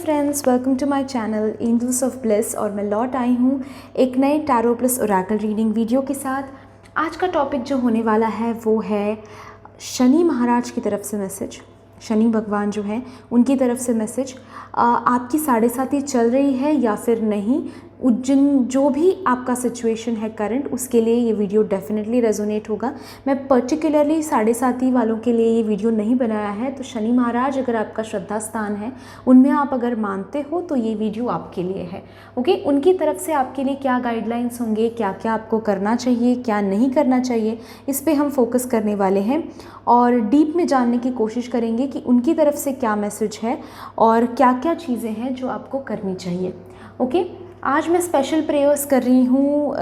Friends, welcome to my channel angels of bliss. और मैं लौट आई हूँ एक नए tarot plus oracle reading video के साथ। आज का टॉपिक जो होने वाला है वो है शनि महाराज की तरफ से मैसेज। शनि भगवान जो है उनकी तरफ से मैसेज आपकी 7.5 चल रही है या फिर नहीं, जो भी आपका सिचुएशन है करंट, उसके लिए ये वीडियो डेफिनेटली रेजोनेट होगा। मैं पर्टिकुलरली 7.5 वालों के लिए ये वीडियो नहीं बनाया है। तो शनि महाराज अगर आपका श्रद्धा स्थान है, उनमें आप अगर मानते हो तो ये वीडियो आपके लिए है। ओके, उनकी तरफ से आपके लिए क्या गाइडलाइंस होंगे, क्या क्या आपको करना चाहिए, क्या नहीं करना चाहिए, इस पर हम फोकस करने वाले हैं और डीप में जानने की कोशिश करेंगे कि उनकी तरफ से क्या मैसेज है और क्या क्या चीज़ें हैं जो आपको करनी चाहिए। ओके, आज मैं स्पेशल प्रेयर्स कर रही हूँ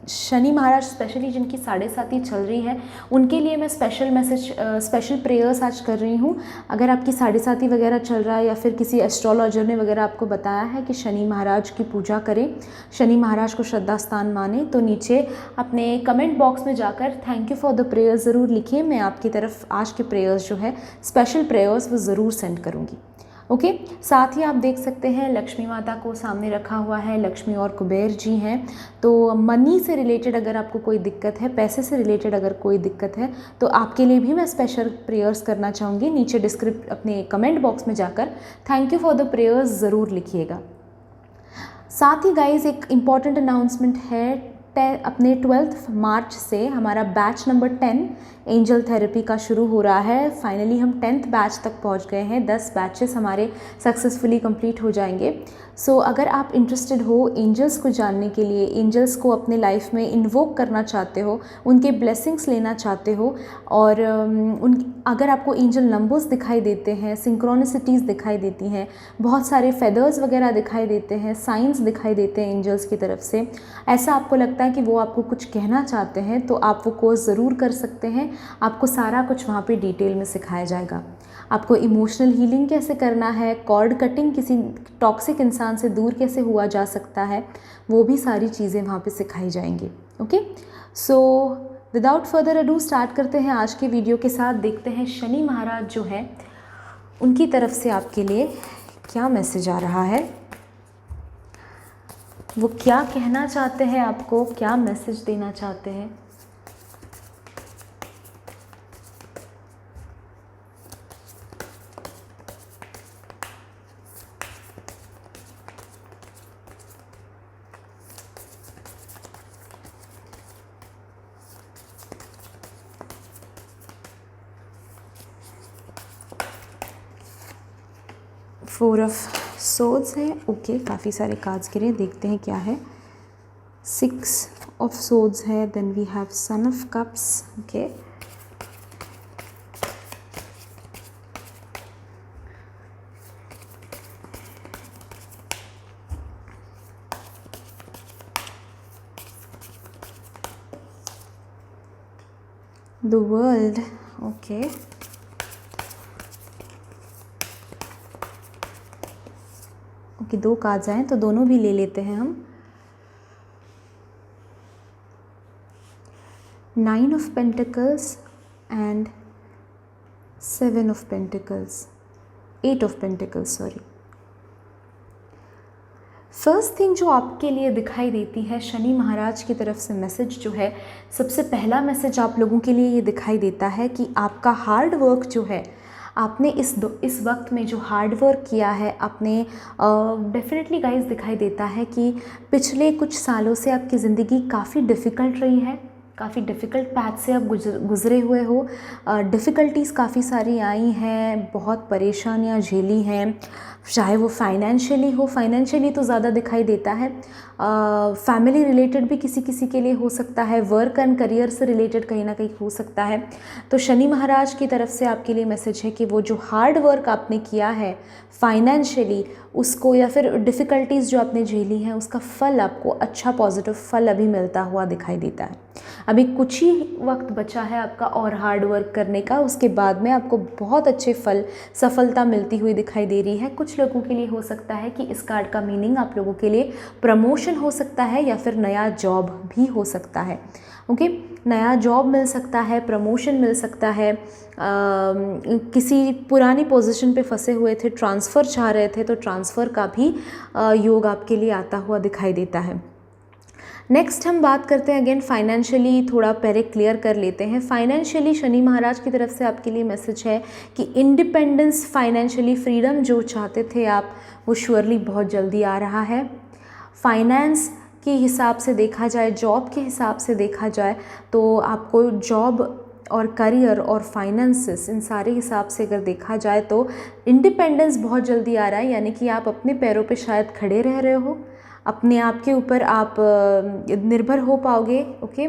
शनि महाराज स्पेशली जिनकी 7.5 चल रही है, उनके लिए मैं स्पेशल प्रेयर्स आज कर रही हूँ। अगर आपकी 7.5 वगैरह चल रहा है या फिर किसी एस्ट्रोलॉजर ने वगैरह आपको बताया है कि शनि महाराज की पूजा करें, शनि महाराज को श्रद्धा स्थान माने, तो नीचे अपने कमेंट बॉक्स में जाकर thank you for the prayers ज़रूर लिखिए। मैं आपकी तरफ आज के प्रेयर्स जो है स्पेशल प्रेयर्स वो ज़रूर सेंड करूँगी। ओके, साथ ही आप देख सकते हैं लक्ष्मी माता को सामने रखा हुआ है। लक्ष्मी और कुबेर जी हैं। तो मनी से रिलेटेड अगर आपको कोई दिक्कत है, पैसे से रिलेटेड अगर कोई दिक्कत है, तो आपके लिए भी मैं स्पेशल प्रेयर्स करना चाहूँगी। नीचे अपने कमेंट बॉक्स में जाकर thank you for the prayers ज़रूर लिखिएगा। साथ ही गाइज एक इम्पॉर्टेंट अनाउंसमेंट है, अपने 12 मार्च से हमारा बैच नंबर 10 एंजल थेरेपी का शुरू हो रहा है। फाइनली हम 10th बैच तक पहुंच गए हैं। 10 बैचेस हमारे सक्सेसफुली कंप्लीट हो जाएंगे। सो अगर आप इंटरेस्टेड हो एंजल्स को जानने के लिए, एंजल्स को अपने लाइफ में इन्वोक करना चाहते हो, उनके ब्लेसिंग्स लेना चाहते हो और अगर आपको एंजल नंबर्स दिखाई देते हैं, सिंक्रोनिसिटीज़ दिखाई देती हैं, बहुत सारे फेदर्स वगैरह दिखाई देते हैं, साइंस दिखाई देते हैं एंजल्स की तरफ से, ऐसा आपको लगता है कि वो आपको कुछ कहना चाहते हैं, तो आप वो कोर्स ज़रूर कर सकते हैं। आपको सारा कुछ वहाँ पे डिटेल में सिखाया जाएगा। आपको इमोशनल हीलिंग कैसे करना है, कॉर्ड कटिंग, किसी टॉक्सिक इंसान से दूर कैसे हुआ जा सकता है, वो भी सारी चीज़ें वहाँ पे सिखाई जाएंगी। Okay, so without further ado start करते हैं आज के वीडियो के साथ। देखते हैं शनि महाराज जो है उनकी तरफ से आपके लिए क्या मैसेज आ रहा है, वो क्या कहना चाहते हैं आपको, क्या मैसेज देना चाहते हैं। फोर ऑफ सोर्ड्स है। ओके, काफ़ी सारे कार्ड्स गिरे, देखते हैं क्या है। 6 ऑफ सोर्ड्स है, then we have sun of cups. Okay, the world. Okay, okay, 2 cards आए तो दोनों भी ले लेते हैं हम। 9 of pentacles and 7 of pentacles, 8 of pentacles, sorry. First thing जो आपके लिए दिखाई देती है शनि महाराज की तरफ से मैसेज जो है, सबसे पहला मैसेज आप लोगों के लिए ये दिखाई देता है कि आपका हार्ड वर्क जो है, आपने इस वक्त में जो हार्ड वर्क किया है, आपने डेफिनेटली गाइस दिखाई देता है कि पिछले कुछ सालों से आपकी ज़िंदगी काफ़ी डिफ़िकल्ट रही है, काफ़ी डिफ़िकल्ट पैथ से आप गुज़रे हुए हो। डिफ़िकल्टीज़ काफ़ी सारी आई हैं, बहुत परेशानियाँ झेली हैं, चाहे वो फाइनेंशियली हो, फाइनेंशियली तो ज़्यादा दिखाई देता है, फैमिली रिलेटेड भी किसी किसी के लिए हो सकता है, वर्क एंड करियर से रिलेटेड कहीं ना कहीं हो सकता है। तो शनि महाराज की तरफ से आपके लिए मैसेज है कि वो जो हार्ड वर्क आपने किया है फाइनेंशियली, उसको या फिर डिफ़िकल्टीज़ जो आपने झेली हैं, उसका फल आपको अच्छा पॉजिटिव फल अभी मिलता हुआ दिखाई देता है। अभी कुछ ही वक्त बचा है आपका और हार्ड वर्क करने का, उसके बाद में आपको बहुत अच्छे फल, सफलता मिलती हुई दिखाई दे रही है। कुछ लोगों के लिए हो सकता है कि इस कार्ड का मीनिंग आप लोगों के लिए प्रमोशन हो सकता है या फिर नया जॉब भी हो सकता है। ओके, नया जॉब मिल सकता है, प्रमोशन मिल सकता है, किसी पुरानी पोजीशन पे फंसे हुए थे, ट्रांसफ़र चाह रहे थे तो ट्रांसफ़र का भी योग आपके लिए आता हुआ दिखाई देता है। नेक्स्ट हम बात करते हैं अगेन फाइनेंशियली, थोड़ा पहले क्लियर कर लेते हैं। फाइनेंशियली शनि महाराज की तरफ से आपके लिए मैसेज है कि इंडिपेंडेंस, फाइनेंशियली फ्रीडम जो चाहते थे आप, वो श्योरली बहुत जल्दी आ रहा है। फाइनेंस के हिसाब से देखा जाए, जॉब के हिसाब से देखा जाए तो आपको जॉब और करियर और फाइनेंसेस, इन सारे हिसाब से अगर देखा जाए तो इंडिपेंडेंस बहुत जल्दी आ रहा है। यानी कि आप अपने पैरों पे शायद खड़े रह रहे हो, अपने आप के ऊपर आप निर्भर हो पाओगे। ओके,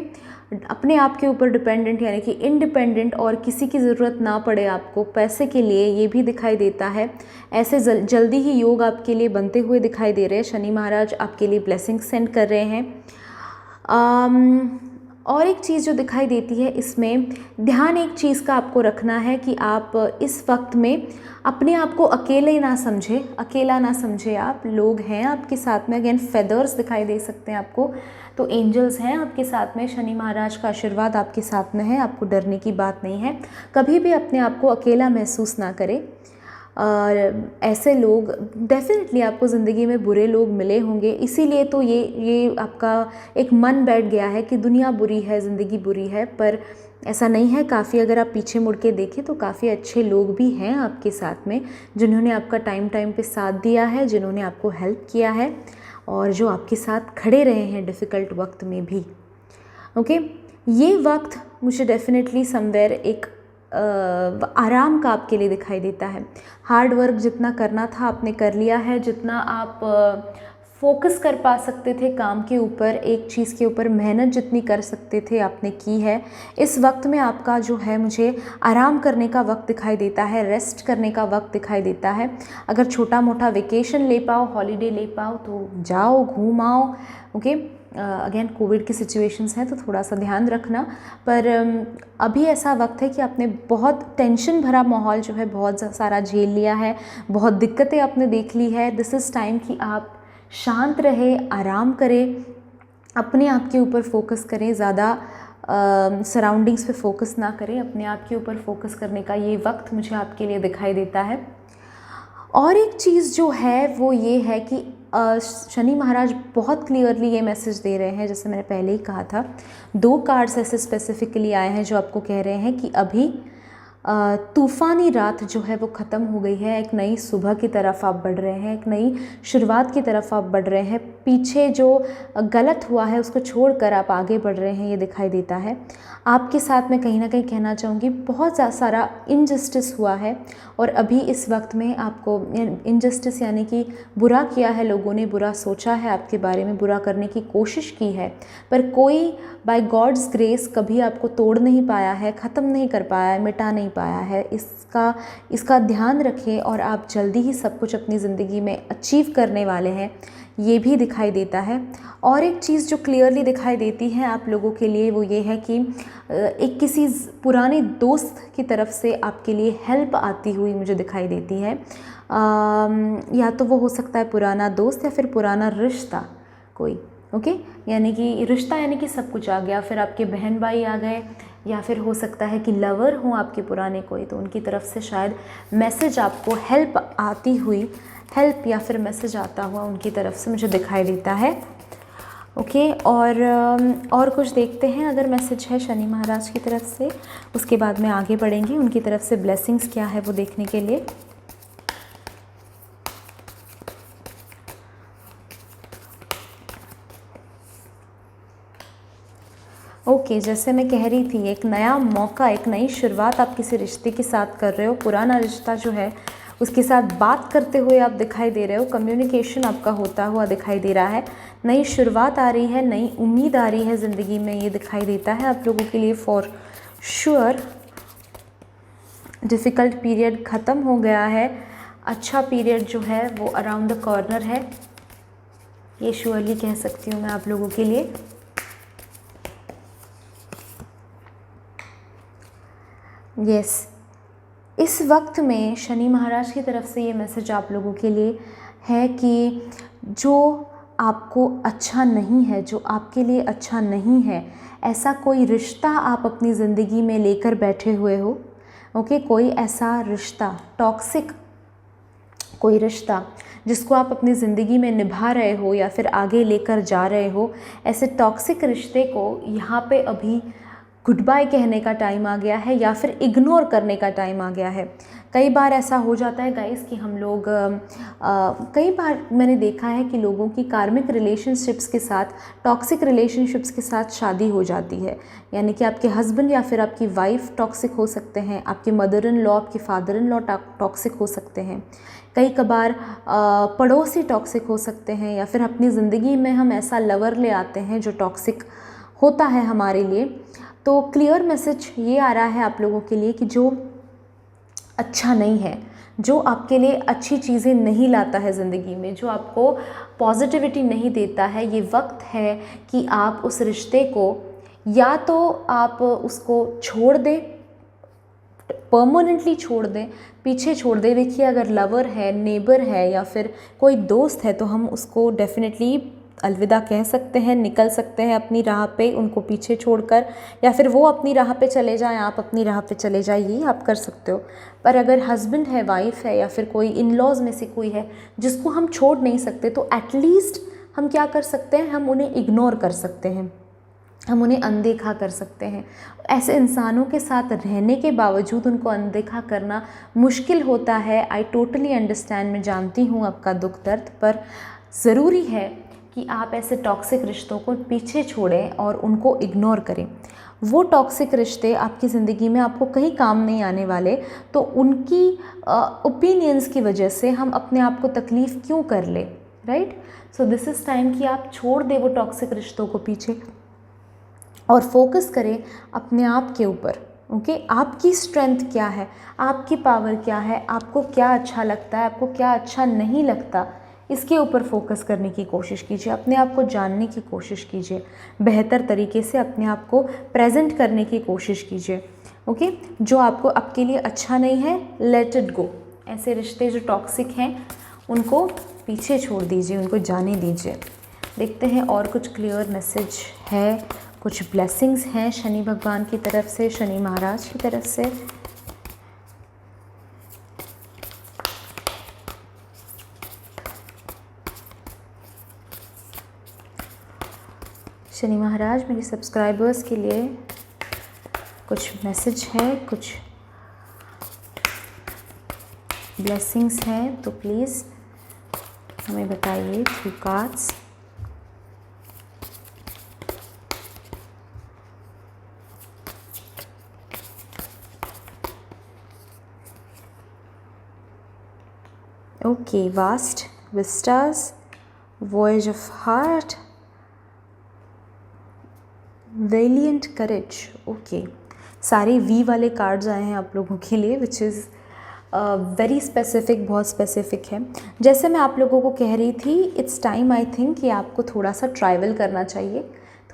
अपने आप के ऊपर डिपेंडेंट, यानी कि इंडिपेंडेंट, और किसी की ज़रूरत ना पड़े आपको पैसे के लिए, ये भी दिखाई देता है। ऐसे जल्दी ही योग आपके लिए बनते हुए दिखाई दे रहे हैं। शनि महाराज आपके लिए ब्लेसिंग सेंड कर रहे हैं। और एक चीज़ जो दिखाई देती है इसमें, ध्यान एक चीज़ का आपको रखना है कि आप इस वक्त में अपने आप को अकेले ना समझे, अकेला ना समझे आप, लोग हैं आपके साथ में। अगेन फेदर्स दिखाई दे सकते हैं आपको, तो एंजल्स हैं आपके साथ में, शनि महाराज का आशीर्वाद आपके साथ में है, आपको डरने की बात नहीं है। कभी भी अपने आप को अकेला महसूस ना करें। और ऐसे लोग डेफिनेटली आपको ज़िंदगी में बुरे लोग मिले होंगे, इसीलिए तो ये आपका एक मन बैठ गया है कि दुनिया बुरी है, ज़िंदगी बुरी है, पर ऐसा नहीं है। काफ़ी अगर आप पीछे मुड़ के देखें तो काफ़ी अच्छे लोग भी हैं आपके साथ में, जिन्होंने आपका टाइम पे साथ दिया है, जिन्होंने आपको हेल्प किया है और जो आपके साथ खड़े रहे हैं डिफ़िकल्ट वक्त में भी। ओके, ये वक्त मुझे डेफिनेटली समवेयर एक आराम का आपके लिए दिखाई देता है। हार्ड वर्क जितना करना था आपने कर लिया है, जितना आप फोकस कर पा सकते थे काम के ऊपर, एक चीज़ के ऊपर मेहनत जितनी कर सकते थे आपने की है। इस वक्त में आपका जो है मुझे आराम करने का वक्त दिखाई देता है, रेस्ट करने का वक्त दिखाई देता है। अगर छोटा मोटा वेकेशन ले पाओ, हॉलीडे ले पाओ तो जाओ, घूम आओ। ओके, अगेन कोविड की सिचुएशंस हैं तो थोड़ा सा ध्यान रखना, पर अभी ऐसा वक्त है कि आपने बहुत टेंशन भरा माहौल जो है बहुत सारा झेल लिया है, बहुत दिक्कतें आपने देख ली है। दिस इज़ टाइम कि आप शांत रहे, आराम करें, अपने आप के ऊपर फोकस करें, ज़्यादा सराउंडिंग्स पे फोकस ना करें, अपने आप के ऊपर फोकस करने का ये वक्त मुझे आपके लिए दिखाई देता है। और एक चीज़ जो है वो ये है कि शनि महाराज बहुत क्लियरली ये मैसेज दे रहे हैं, जैसे मैंने पहले ही कहा था, 2 कार्ड्स ऐसे स्पेसिफिकली आए हैं जो आपको कह रहे हैं कि अभी तूफ़ानी रात जो है वो ख़त्म हो गई है, एक नई सुबह की तरफ आप बढ़ रहे हैं, एक नई शुरुआत की तरफ आप बढ़ रहे हैं। पीछे जो गलत हुआ है उसको छोड़कर आप आगे बढ़ रहे हैं, ये दिखाई देता है। आपके साथ में कहीं ना कहीं कहना चाहूँगी बहुत सारा इनजस्टिस हुआ है और अभी इस वक्त में आपको इनजस्टिस यानी कि बुरा किया है, लोगों ने बुरा सोचा है आपके बारे में, बुरा करने की कोशिश की है, पर कोई बाय गॉड्स ग्रेस कभी आपको तोड़ नहीं पाया है, ख़त्म नहीं कर पाया है, मिटा नहीं पाया है। इसका ध्यान रखें और आप जल्दी ही सब कुछ अपनी ज़िंदगी में अचीव करने वाले हैं, ये भी दिखाई देता है। और एक चीज़ जो क्लियरली दिखाई देती है आप लोगों के लिए वो ये है कि एक किसी पुराने दोस्त की तरफ से आपके लिए हेल्प आती हुई मुझे दिखाई देती है। या तो वो हो सकता है पुराना दोस्त या फिर पुराना रिश्ता कोई। ओके, यानी कि रिश्ता यानी कि सब कुछ आ गया, फिर आपके बहन भाई आ गए, या फिर हो सकता है कि लवर हो आपके पुराने कोई, तो उनकी तरफ से शायद मैसेज आपको हेल्प आती हुई, हेल्प या फिर मैसेज आता हुआ उनकी तरफ से मुझे दिखाई देता है। ओके, और कुछ देखते हैं अगर मैसेज है शनि महाराज की तरफ से, उसके बाद में आगे बढ़ेंगे उनकी तरफ से ब्लेसिंग्स क्या है वो देखने के लिए। ओके, जैसे मैं कह रही थी, एक नया मौका, एक नई शुरुआत आप किसी रिश्ते के साथ कर रहे हो, पुराना रिश्ता जो है उसके साथ बात करते हुए आप दिखाई दे रहे हो, कम्युनिकेशन आपका होता हुआ दिखाई दे रहा है, नई शुरुआत आ रही है, नई उम्मीद आ रही है ज़िंदगी में, ये दिखाई देता है आप लोगों के लिए फॉर श्योर। डिफ़िकल्ट पीरियड ख़त्म हो गया है, अच्छा पीरियड जो है वो अराउंड द कॉर्नर है, ये श्योरली कह सकती हूँ मैं आप लोगों के लिए। यस, इस वक्त में शनि महाराज की तरफ से ये मैसेज आप लोगों के लिए है कि जो आपको अच्छा नहीं है, जो आपके लिए अच्छा नहीं है, ऐसा कोई रिश्ता आप अपनी ज़िंदगी में लेकर बैठे हुए हो। ओके, कोई ऐसा रिश्ता, टॉक्सिक कोई रिश्ता जिसको आप अपनी ज़िंदगी में निभा रहे हो या फिर आगे लेकर जा रहे हो, ऐसे टॉक्सिक रिश्ते को यहाँ पे अभी गुड बाय कहने का टाइम आ गया है या फिर इग्नोर करने का टाइम आ गया है। कई बार ऐसा हो जाता है गाइस कि हम लोग कई बार मैंने देखा है कि लोगों की कार्मिक रिलेशनशिप्स के साथ, टॉक्सिक रिलेशनशिप्स के साथ शादी हो जाती है। यानी कि आपके हस्बैंड या फिर आपकी वाइफ टॉक्सिक हो सकते हैं, आपके मदर इन लॉ, आपके फादर इन लॉ टॉक्सिक हो सकते हैं, कई कबार पड़ोसी टॉक्सिक हो सकते हैं, या फिर अपनी ज़िंदगी में हम ऐसा लवर ले आते हैं जो टॉक्सिक होता है हमारे लिए। तो क्लियर मैसेज ये आ रहा है आप लोगों के लिए कि जो अच्छा नहीं है, जो आपके लिए अच्छी चीज़ें नहीं लाता है ज़िंदगी में, जो आपको पॉजिटिविटी नहीं देता है, ये वक्त है कि आप उस रिश्ते को या तो आप उसको छोड़ दें, परमानेंटली छोड़ दें, पीछे छोड़ दें। देखिए, अगर लवर है, नेबर है या फिर कोई दोस्त है तो हम उसको डेफिनेटली अलविदा कह सकते हैं, निकल सकते हैं अपनी राह पे उनको पीछे छोड़कर, या फिर वो अपनी राह पे चले जाएं, आप अपनी राह पे चले जाइए, आप कर सकते हो। पर अगर हस्बैंड है, वाइफ है या फिर कोई इन लॉज में से कोई है जिसको हम छोड़ नहीं सकते, तो एटलीस्ट हम क्या कर सकते हैं, हम उन्हें इग्नोर कर सकते हैं, हम उन्हें अनदेखा कर सकते हैं। ऐसे इंसानों के साथ रहने के बावजूद उनको अनदेखा करना मुश्किल होता है। आई टोटली अंडरस्टैंड, मैं जानती हूँ आपका दुख दर्द, पर ज़रूरी है कि आप ऐसे टॉक्सिक रिश्तों को पीछे छोड़ें और उनको इग्नोर करें। वो टॉक्सिक रिश्ते आपकी ज़िंदगी में आपको कहीं काम नहीं आने वाले, तो उनकी ओपिनियंस की वजह से हम अपने आप को तकलीफ़ क्यों कर ले, right. So this is time कि आप छोड़ दें वो टॉक्सिक रिश्तों को पीछे और फोकस करें अपने आप के ऊपर। ओके, आपकी स्ट्रेंथ क्या है, आपकी पावर क्या है, आपको क्या अच्छा लगता है, आपको क्या अच्छा नहीं लगता, इसके ऊपर फोकस करने की कोशिश कीजिए। अपने आप को जानने की कोशिश कीजिए, बेहतर तरीके से अपने आप को प्रेजेंट करने की कोशिश कीजिए। ओके, जो आपको आपके लिए अच्छा नहीं है, लेट इट गो। ऐसे रिश्ते जो टॉक्सिक हैं उनको पीछे छोड़ दीजिए, उनको जाने दीजिए। देखते हैं और कुछ क्लियर मैसेज है, कुछ ब्लेसिंग्स हैं शनि भगवान की तरफ से, शनि महाराज की तरफ से। शनि महाराज, मेरे सब्सक्राइबर्स के लिए कुछ मैसेज है, कुछ ब्लेसिंग्स हैं, तो प्लीज़ हमें बताइए through cards. Okay, vast vistas, voyage of heart, valiant courage. Okay, सारे वी वाले कार्ड्स आए हैं आप लोगों के लिए, विच इज़ वेरी स्पेसिफिक, बहुत स्पेसिफिक है। जैसे मैं आप लोगों को कह रही थी, इट्स टाइम आई थिंक कि आपको थोड़ा सा ट्रैवल करना चाहिए,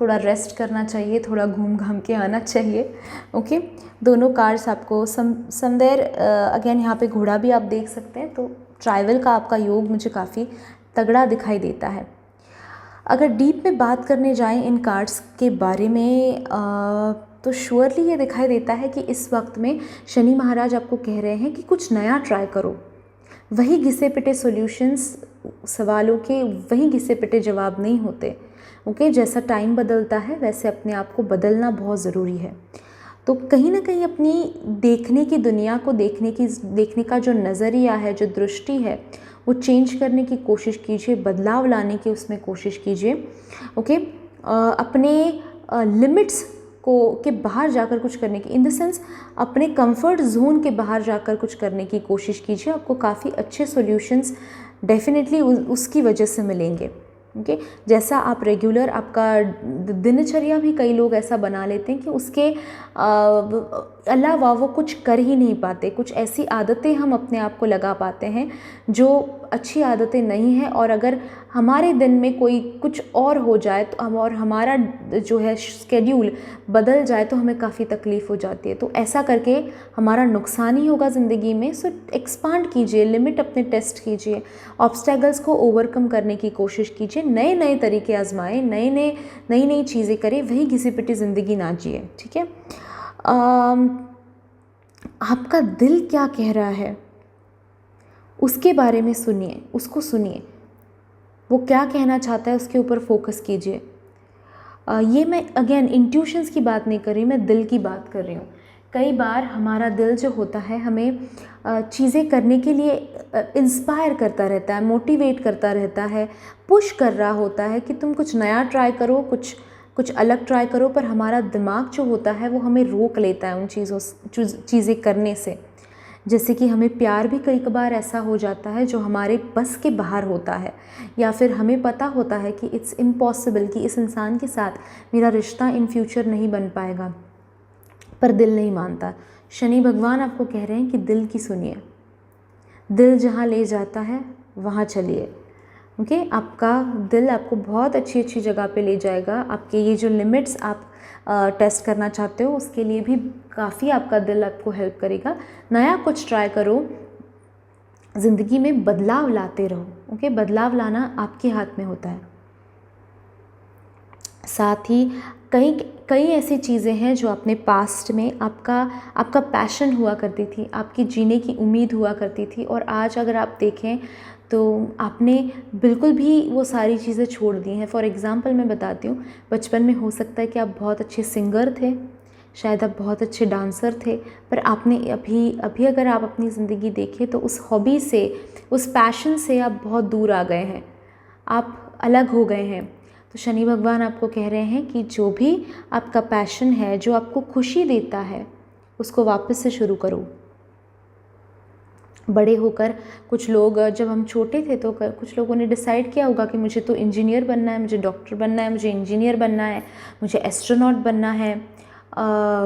थोड़ा रेस्ट करना चाहिए, थोड़ा घूम घाम के आना चाहिए। ओके, दोनों कार्ड्स आपको समवेयर अगेन यहाँ पे घोड़ा भी आप देख सकते हैं, तो ट्रैवल का आपका योग मुझे काफ़ी तगड़ा दिखाई देता है। अगर डीप में बात करने जाएं इन कार्ड्स के बारे में तो श्योरली ये दिखाई देता है कि इस वक्त में शनि महाराज आपको कह रहे हैं कि कुछ नया ट्राई करो। वही घिसे पिटे सॉल्यूशंस, सवालों के वही घिसे पिटे जवाब नहीं होते। ओके, जैसा टाइम बदलता है वैसे अपने आप को बदलना बहुत ज़रूरी है। तो कहीं ना कहीं अपनी देखने की दुनिया को देखने का जो नज़रिया है, जो दृष्टि है, वो चेंज करने की कोशिश कीजिए, बदलाव लाने की उसमें कोशिश कीजिए। ओके, अपने लिमिट्स के बाहर जाकर कुछ करने की, इन द सेंस अपने कंफर्ट जोन के बाहर जाकर कुछ करने की कोशिश कीजिए। आपको काफ़ी अच्छे सॉल्यूशंस डेफिनेटली उसकी वजह से मिलेंगे। ओके, जैसा आप रेगुलर आपका दिनचर्या भी कई लोग ऐसा बना लेते हैं कि उसके अलावा वो कुछ कर ही नहीं पाते। कुछ ऐसी आदतें हम अपने आप को लगा पाते हैं जो अच्छी आदतें नहीं हैं, और अगर हमारे दिन में कोई कुछ और हो जाए तो और हमारा जो है स्केड्यूल बदल जाए तो हमें काफ़ी तकलीफ़ हो जाती है। तो ऐसा करके हमारा नुकसान ही होगा ज़िंदगी में। सो एक्सपांड कीजिए, लिमिट अपने टेस्ट कीजिए, ऑब्स्टेकल्स को ओवरकम करने की कोशिश कीजिए, नए नए तरीके आजमाएं, नई नई चीज़ें करें, वही घिसी पिटी ज़िंदगी ना जिए। ठीक है, आपका दिल क्या कह रहा है उसके बारे में सुनिए, उसको सुनिए, वो क्या कहना चाहता है उसके ऊपर फोकस कीजिए। ये मैं अगेन इंट्यूशंस की बात नहीं कर रही, मैं दिल की बात कर रही हूँ। कई बार हमारा दिल जो होता है हमें चीज़ें करने के लिए इंस्पायर करता रहता है, मोटिवेट करता रहता है, पुश कर रहा होता है कि तुम कुछ नया ट्राई करो, कुछ अलग ट्राई करो, पर हमारा दिमाग जो होता है वो हमें रोक लेता है उन चीज़ें करने से। जैसे कि हमें प्यार भी कई बार ऐसा हो जाता है जो हमारे बस के बाहर होता है, या फिर हमें पता होता है कि इट्स इम्पॉसिबल कि इस इंसान के साथ मेरा रिश्ता इन फ्यूचर नहीं बन पाएगा, पर दिल नहीं मानता। शनि भगवान आपको कह रहे हैं कि दिल की सुनिए, दिल जहाँ ले जाता है वहाँ चलिए। ओके, आपका दिल आपको बहुत अच्छी जगह पे ले जाएगा। आपके ये जो लिमिट्स आप टेस्ट करना चाहते हो उसके लिए भी काफ़ी आपका दिल आपको हेल्प करेगा। नया कुछ ट्राई करो, ज़िंदगी में बदलाव लाते रहो। ओके, बदलाव लाना आपके हाथ में होता है। साथ ही कई ऐसी चीज़ें हैं जो अपने पास्ट में आपका पैशन हुआ करती थी, आपकी जीने की उम्मीद हुआ करती थी, और आज अगर आप देखें तो आपने बिल्कुल भी वो सारी चीज़ें छोड़ दी हैं। फॉर एग्ज़ाम्पल मैं बताती हूँ, बचपन में हो सकता है कि आप बहुत अच्छे सिंगर थे, शायद आप बहुत अच्छे डांसर थे, पर आपने अभी अगर आप अपनी ज़िंदगी देखें तो उस हॉबी से, उस पैशन से आप बहुत दूर आ गए हैं, आप अलग हो गए हैं। तो शनि भगवान आपको कह रहे हैं कि जो भी आपका पैशन है, जो आपको खुशी देता है, उसको वापस से शुरू करो। बड़े होकर कुछ लोग, जब हम छोटे थे तो कुछ लोगों ने डिसाइड किया होगा कि मुझे तो इंजीनियर बनना है, मुझे डॉक्टर बनना है, मुझे इंजीनियर बनना है, मुझे एस्ट्रोनॉट बनना है,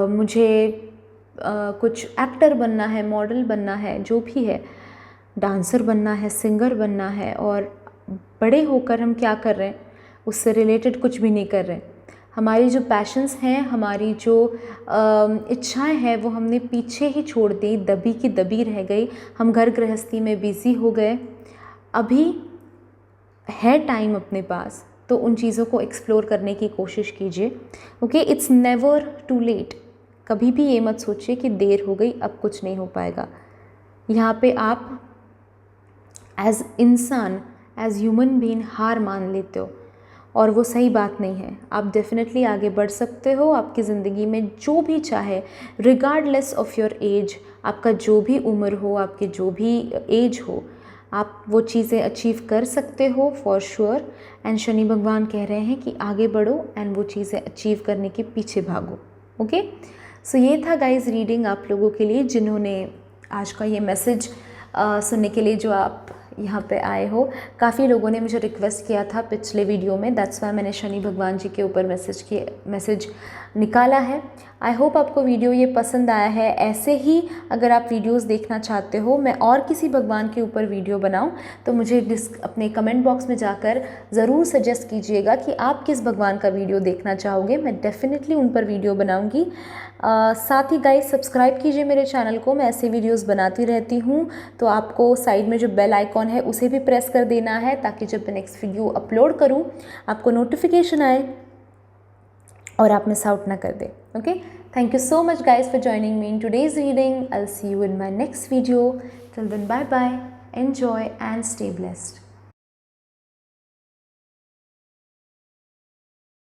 मुझे कुछ एक्टर बनना है, मॉडल बनना है, जो भी है, डांसर बनना है, सिंगर बनना है। और बड़े होकर हम क्या कर रहे हैं, उससे रिलेटेड कुछ भी नहीं कर रहे। हमारी जो पैशंस हैं, हमारी जो इच्छाएं हैं, वो हमने पीछे ही छोड़ दी, दबी की दबी रह गई। हम घर गृहस्थी में बिज़ी हो गए। अभी है टाइम अपने पास, तो उन चीज़ों को एक्सप्लोर करने की कोशिश कीजिए। Okay, it's never too late. कभी भी ये मत सोचिए कि देर हो गई, अब कुछ नहीं हो पाएगा। यहाँ पे आप एज इंसान, एज ह्यूमन बीइंग हार मान लेते हो, और वो सही बात नहीं है। आप डेफिनेटली आगे बढ़ सकते हो। आपकी ज़िंदगी में जो भी चाहे, रिगार्डलेस ऑफ योर एज, आपका जो भी उम्र हो, आपके जो भी एज हो, आप वो चीज़ें अचीव कर सकते हो फॉर श्योर। एंड शनि भगवान कह रहे हैं कि आगे बढ़ो एंड वो चीज़ें अचीव करने के पीछे भागो। ओके, सो ये था गाइज रीडिंग आप लोगों के लिए, जिन्होंने आज का ये मैसेज सुनने के लिए जो आप यहाँ पे आए हो। काफ़ी लोगों ने मुझे रिक्वेस्ट किया था पिछले वीडियो में, दैट्स वाई मैंने शनि भगवान जी के ऊपर मैसेज निकाला है। आई होप आपको वीडियो ये पसंद आया है। ऐसे ही अगर आप वीडियोस देखना चाहते हो, मैं और किसी भगवान के ऊपर वीडियो बनाऊं, तो मुझे अपने कमेंट बॉक्स में जाकर ज़रूर सजेस्ट कीजिएगा कि आप किस भगवान का वीडियो देखना चाहोगे। मैं डेफिनेटली उन पर वीडियो बनाऊँगी। साथ ही गाइस सब्सक्राइब कीजिए मेरे चैनल को, मैं ऐसे वीडियोस बनाती रहती हूँ। तो आपको साइड में जो बेल आइकॉन है उसे भी प्रेस कर देना है, ताकि जब मैं नेक्स्ट वीडियो अपलोड करूँ आपको नोटिफिकेशन आए और आप मिस आउट ना कर दे। Okay, thank you so much guys for joining me in today's reading. I will see you in my next video. Till then, bye bye, enjoy and stay blessed.